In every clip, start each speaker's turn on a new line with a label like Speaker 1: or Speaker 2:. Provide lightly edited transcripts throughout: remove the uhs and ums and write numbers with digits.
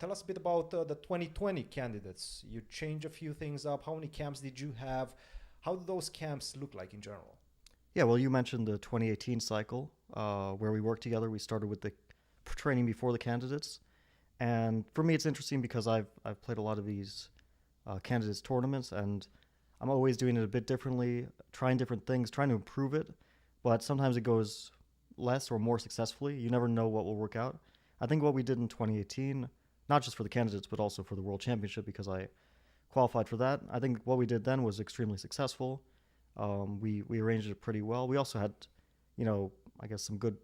Speaker 1: tell us a bit about the 2020 candidates. You changed a few things up. How many camps did you have? How do those camps look like in general?
Speaker 2: Yeah, well, you mentioned the 2018 cycle where we worked together. We started with the training before the candidates. And for me, it's interesting because I've played a lot of these candidates tournaments, and I'm always doing it a bit differently, trying different things, trying to improve it. But sometimes it goes less or more successfully. You never know what will work out. I think what we did in 2018, not just for the candidates, but also for the World Championship, because I qualified for that. I think what we did then was extremely successful. We arranged it pretty well. We also had, I guess some good,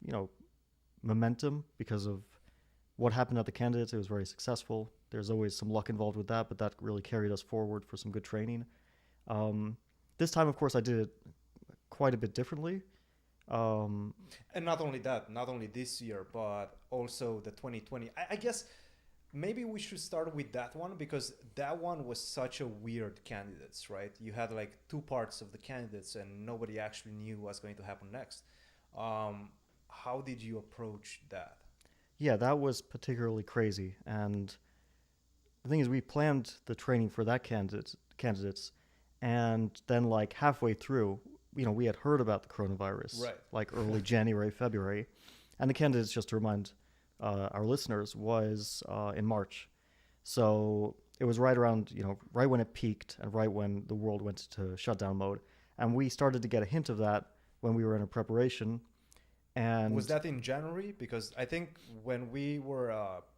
Speaker 2: you know, momentum because of what happened at the candidates. It was very successful. There's always some luck involved with that, but that really carried us forward for some good training. This time, of course, I did it quite a bit differently. Um,
Speaker 1: And not only that, not only this year, but also the 2020. I guess maybe we should start with that one because that one was such a weird candidates, right? You had like two parts of the candidates and nobody actually knew what's going to happen next. How did you approach that?
Speaker 2: yeah, that was particularly crazy. And the thing is, we planned the training for that candidates, and then like halfway through, we had heard about the coronavirus,
Speaker 1: Right.
Speaker 2: like early January, February, and the candidates, just to remind our listeners, was in March. So it was right around, right when it peaked and right when the world went to shutdown mode. And we started to get a hint of that when we were in a preparation.
Speaker 1: Was
Speaker 2: And
Speaker 1: that in January? Because I think when we were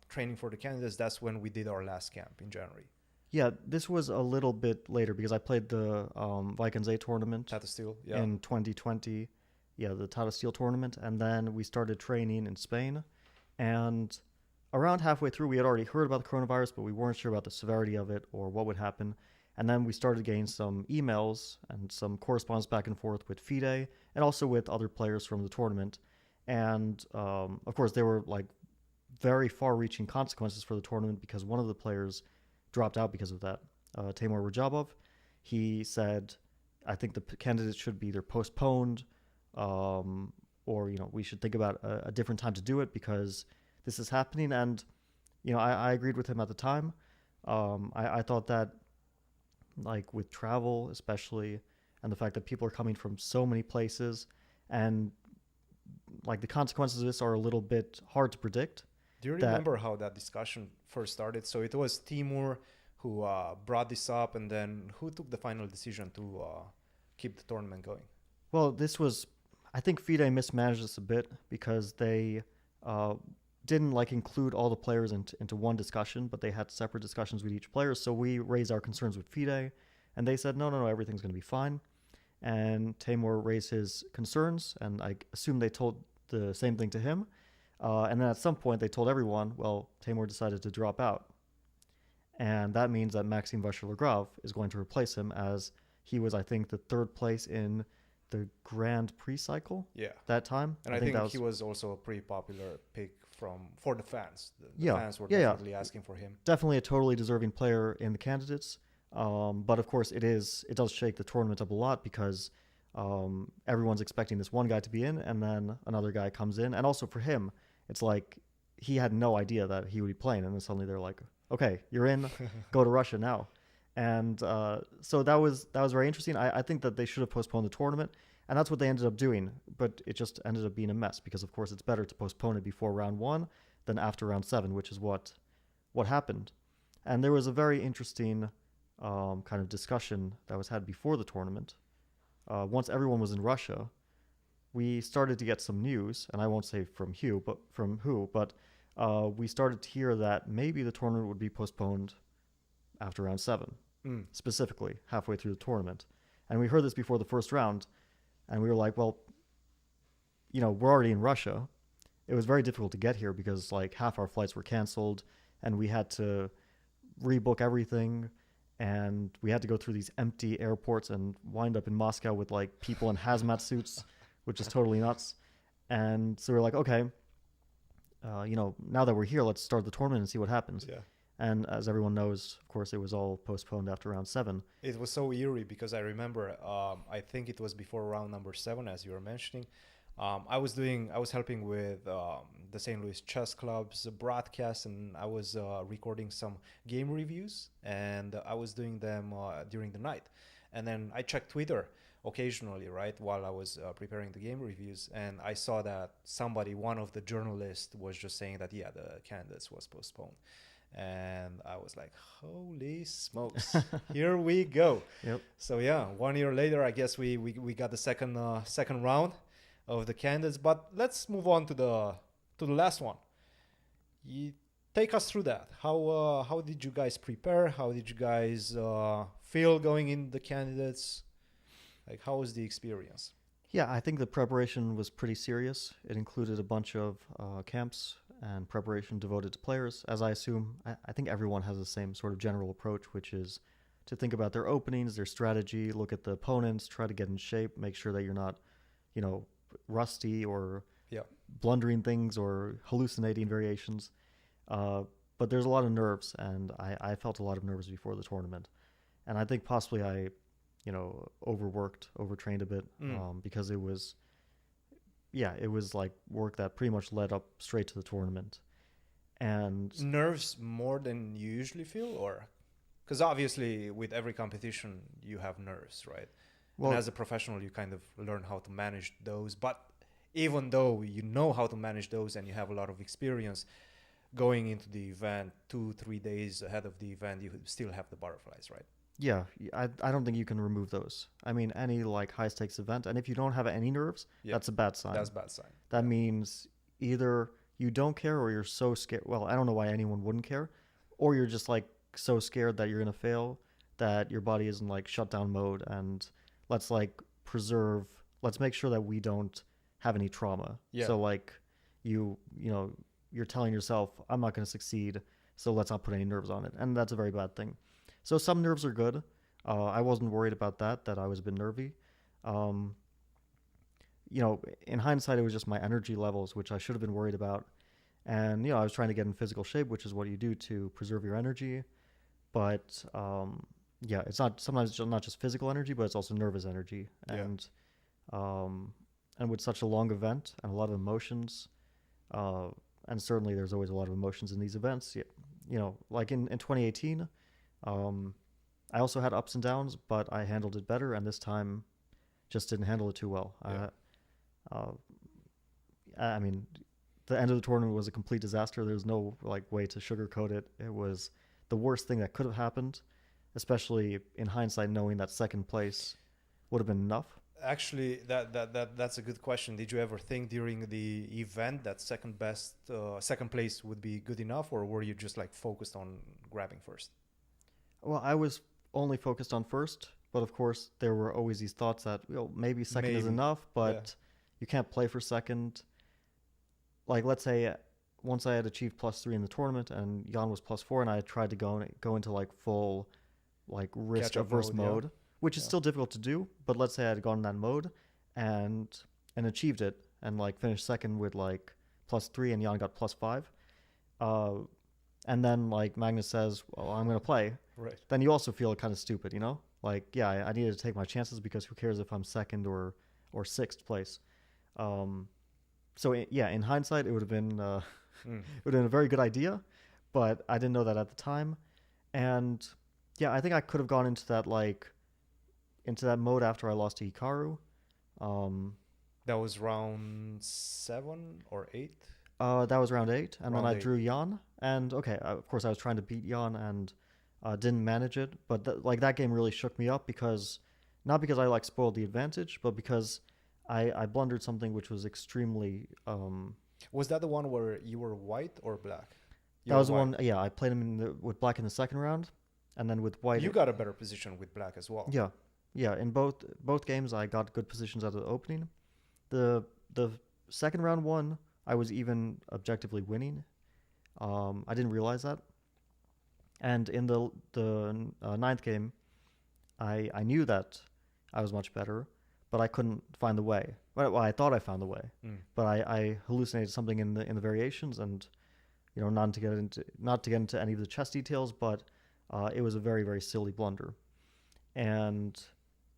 Speaker 1: training for the candidates, that's when we did our last camp in January.
Speaker 2: yeah, this was a little bit later because I played the Vikings A tournament
Speaker 1: Tata Steel, yeah.
Speaker 2: in 2020. Yeah, the Tata Steel tournament. And then we started training in Spain. And around halfway through, we had already heard about the coronavirus, but we weren't sure about the severity of it or what would happen. And then we started getting some emails and some correspondence back and forth with FIDE and also with other players from the tournament. And of course, there were like very far reaching consequences for the tournament because one of the players dropped out because of that. Timur Rajabov, he said, I think the candidates should be either postponed or, we should think about a different time to do it because this is happening. And, I agreed with him at the time. I thought that, like with travel, especially, and the fact that people are coming from so many places and like the consequences of this are a little bit hard to predict.
Speaker 1: Do you
Speaker 2: That
Speaker 1: remember how that discussion first started? So it was Timur who brought this up, and then who took the final decision to keep the tournament going?
Speaker 2: Well, this was, I think FIDE mismanaged this a bit because they uh, didn't like include all the players into one discussion, but they had separate discussions with each player. So we raised our concerns with FIDE, and they said, no, everything's going to be fine. And Timur raised his concerns, and I assume they told the same thing to him. And then at some point, they told everyone, well, Timur decided to drop out. And that means that Maxime Vachier-Lagrave is going to replace him as he was, I think, the third place in the Grand Prix cycle
Speaker 1: Yeah.
Speaker 2: that time.
Speaker 1: And I think
Speaker 2: that was,
Speaker 1: he was also a pretty popular pick for the fans. The
Speaker 2: yeah,
Speaker 1: fans were
Speaker 2: yeah,
Speaker 1: definitely asking for him.
Speaker 2: definitely a totally deserving player in the candidates. But of course, it does shake the tournament up a lot because everyone's expecting this one guy to be in, and then another guy comes in, and also for him, it's like he had no idea that he would be playing, and then suddenly they're like, "Okay, you're in, go to Russia now." And so that was very interesting. I think that they should have postponed the tournament, and that's what they ended up doing. But it just ended up being a mess because, of course, it's better to postpone it before round one than after round seven, which is what happened. And there was a very interesting kind of discussion that was had before the tournament. Once everyone was in Russia, we started to get some news, and I won't say from who, but we started to hear that maybe the tournament would be postponed after round seven, specifically halfway through the tournament. And we heard this before the first round, and we were like, well, we're already in Russia. It was very difficult to get here because like half our flights were canceled, and we had to rebook everything, and we had to go through these empty airports and wind up in Moscow with like people in hazmat suits, which is totally nuts. And so we're like, okay, now that we're here, let's start the tournament and see what happens.
Speaker 1: Yeah.
Speaker 2: And as everyone knows, of course, it was all postponed after round seven.
Speaker 1: It was so eerie because I remember, I think it was before round number 7, as you were mentioning. I was helping with the St. Louis Chess Club's broadcast, and I was recording some game reviews, and I was doing them during the night. And then I checked Twitter occasionally, right, while I was preparing the game reviews, and I saw that one of the journalists, was just saying that yeah, the candidates was postponed, and I was like, holy smokes, here we go.
Speaker 2: Yep.
Speaker 1: So yeah, 1 year later, I guess we got the second round of the candidates. But let's move on to the last one. You take us through that. How did you guys prepare? How did you guys feel going in the candidates? Like, how was the experience?
Speaker 2: Yeah, I think the preparation was pretty serious. It included a bunch of camps and preparation devoted to players. As I assume, I think everyone has the same sort of general approach, which is to think about their openings, their strategy, look at the opponents, try to get in shape, make sure that you're not, rusty or
Speaker 1: Yeah.
Speaker 2: blundering things or hallucinating variations. But there's a lot of nerves, and I felt a lot of nerves before the tournament. And I think possibly I overtrained a bit because it was like work that pretty much led up straight to the tournament. And
Speaker 1: Nerves more than you usually feel, or because obviously with every competition you have nerves, right?
Speaker 2: well,
Speaker 1: And as a professional, you kind of learn how to manage those. But even though you know how to manage those and you have a lot of experience going into the event 2-3 days ahead of the event, you still have the butterflies, right?
Speaker 2: yeah, I don't think you can remove those. I mean, any like high stakes event, and if you don't have any nerves,
Speaker 1: Yeah.
Speaker 2: that's a bad sign.
Speaker 1: That's a bad sign.
Speaker 2: That means either you don't care or you're so scared. Well, I don't know why anyone wouldn't care, or you're just like so scared that you're gonna fail that your body is in like shutdown mode, and let's like let's make sure that we don't have any trauma.
Speaker 1: Yeah.
Speaker 2: So like you're telling yourself, I'm not gonna succeed, so let's not put any nerves on it, and that's a very bad thing. So some nerves are good. I wasn't worried about that I was a bit nervy. Um, in hindsight, it was just my energy levels, which I should have been worried about. And, I was trying to get in physical shape, which is what you do to preserve your energy. But, yeah, it's not just physical energy, but it's also nervous energy.
Speaker 1: Yeah.
Speaker 2: And with such a long event and a lot of emotions, and certainly there's always a lot of emotions in these events. Like in 2018, I also had ups and downs, but I handled it better, and this time just didn't handle it too well.
Speaker 1: Yeah.
Speaker 2: I mean, the end of the tournament was a complete disaster. There's no like way to sugarcoat it. It was the worst thing that could have happened, especially in hindsight, knowing that second place would have been enough.
Speaker 1: Actually, that's a good question. Did you ever think during the event that second place would be good enough, or were you just like focused on grabbing first?
Speaker 2: Well, I was only focused on first, but of course there were always these thoughts that maybe second is
Speaker 1: Maybe.
Speaker 2: enough, but
Speaker 1: Yeah.
Speaker 2: you can't play for second. Like let's say once I had achieved +3 in the tournament and Jan was +4, and I tried to go into like full like risk
Speaker 1: Catch-up
Speaker 2: averse
Speaker 1: mode, yeah.
Speaker 2: mode, which is
Speaker 1: Yeah.
Speaker 2: still difficult to do. But let's say I had gone in that mode and achieved it and like finished second with like +3 and Jan got +5. And then like Magnus says, well, I'm gonna play.
Speaker 1: Right.
Speaker 2: Then you also feel kind of stupid, Like, yeah, I needed to take my chances because who cares if I'm second or sixth place. In hindsight, it would have been it would have been a very good idea, but I didn't know that at the time. And yeah, I think I could have gone into that mode after I lost to Hikaru.
Speaker 1: That was round 7 or 8.
Speaker 2: That was round 8, and then
Speaker 1: Round
Speaker 2: I
Speaker 1: 8.
Speaker 2: drew Jan. And okay, of course I was trying to beat Jan and didn't manage it. But that game really shook me up not because I like spoiled the advantage, but because I blundered something which was extremely.
Speaker 1: Was that the one where you were white or black? You
Speaker 2: That
Speaker 1: were
Speaker 2: was the
Speaker 1: white.
Speaker 2: one. Yeah, I played him with black in the second round, and then with white.
Speaker 1: You got a better position with black as well.
Speaker 2: Yeah. In both games, I got good positions at the opening. The second round one, I was even objectively winning. I didn't realize that. And in the ninth game, I knew that I was much better, but I couldn't find the way. Well, I thought I found the way, but I hallucinated something in the variations, and not to get into any of the chess details, but it was a very, very silly blunder. And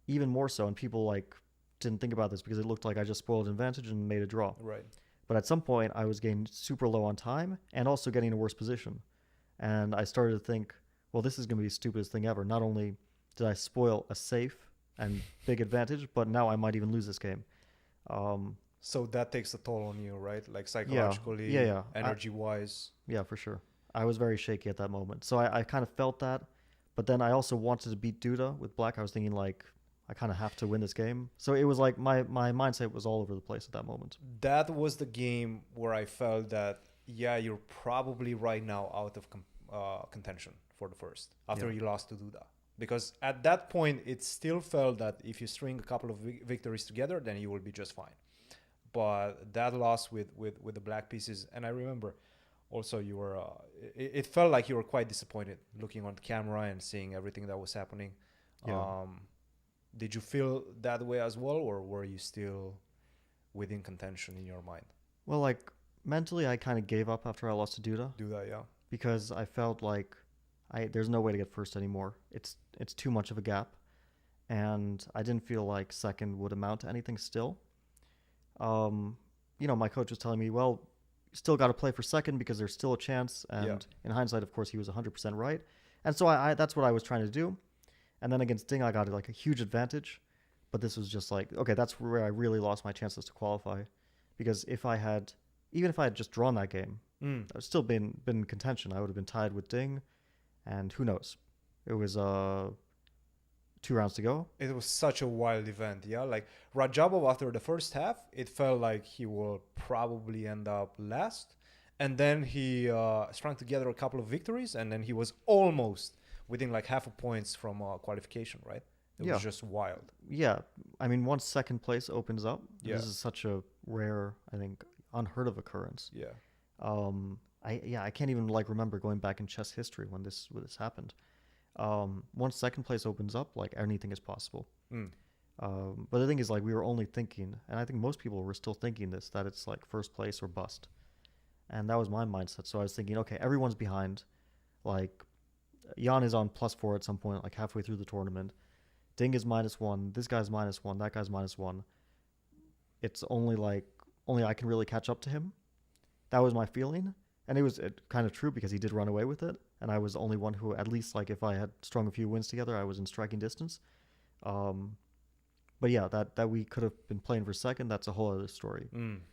Speaker 2: even more so, and people like didn't think about this because it looked like I just spoiled an advantage and made a draw.
Speaker 1: Right.
Speaker 2: But at some point, I was getting super low on time and also getting a worse position. And I started to think, well, this is going to be the stupidest thing ever. Not only did I spoil a safe and big advantage, but now I might even lose this game.
Speaker 1: So that takes a toll on you, right? Like
Speaker 2: Yeah,
Speaker 1: psychologically,
Speaker 2: yeah.
Speaker 1: energy-wise.
Speaker 2: Yeah, for sure. I was very shaky at that moment. So I kind of felt that. But then I also wanted to beat Duda with black. I was thinking, like, I kind of have to win this game. So it was like my mindset was all over the place at that moment.
Speaker 1: That was the game where I felt that, yeah, you're probably right now out of contention for the first after
Speaker 2: Yeah.
Speaker 1: you lost to Duda. Because at that point, it still felt that if you string a couple of victories together, then you will be just fine. But that loss with the black pieces, and I remember also you were, it felt like you were quite disappointed looking on camera and seeing everything that was happening.
Speaker 2: Yeah.
Speaker 1: Did you feel that way as well, or were you still within contention in your mind?
Speaker 2: Well, like, mentally, I kind of gave up after I lost to Duda
Speaker 1: Do that, yeah.
Speaker 2: because I felt like there's no way to get first anymore. It's too much of a gap. And I didn't feel like second would amount to anything still. My coach was telling me, well, you still got to play for second because there's still a chance. And
Speaker 1: Yeah.
Speaker 2: in hindsight, of course, he was 100% right. And so I that's what I was trying to do. And then against Ding, I got like a huge advantage. But this was just like, okay, that's where I really lost my chances to qualify. Because even if I had just drawn that game, I would still been in contention. I would have been tied with Ding. And who knows? It was 2 rounds to go.
Speaker 1: It was such a wild event, yeah. Like Rajabov, after the first half, it felt like he will probably end up last, and then he strung together a couple of victories, and then he was almost within like half a points from qualification, right? It
Speaker 2: Yeah.
Speaker 1: was just wild.
Speaker 2: Yeah, I mean, once second place opens up,
Speaker 1: Yeah.
Speaker 2: this is such a rare, I think, unheard of occurrence.
Speaker 1: Yeah,
Speaker 2: I can't even like remember going back in chess history when this happened. Once second place opens up, like anything is possible.
Speaker 1: mm.
Speaker 2: But the thing is, like, we were only thinking, and I think most people were still thinking this, that it's like first place or bust, and that was my mindset. So I was thinking, okay, everyone's behind. Like, Jan is on +4 at some point, like halfway through the tournament. Ding is -1. This guy's -1. That guy's -1. It's only I can really catch up to him. That was my feeling, and it was kind of true because he did run away with it, and I was the only one who, at least, like, if I had strung a few wins together, I was in striking distance. But yeah, that we could have been playing for second, that's a whole other story.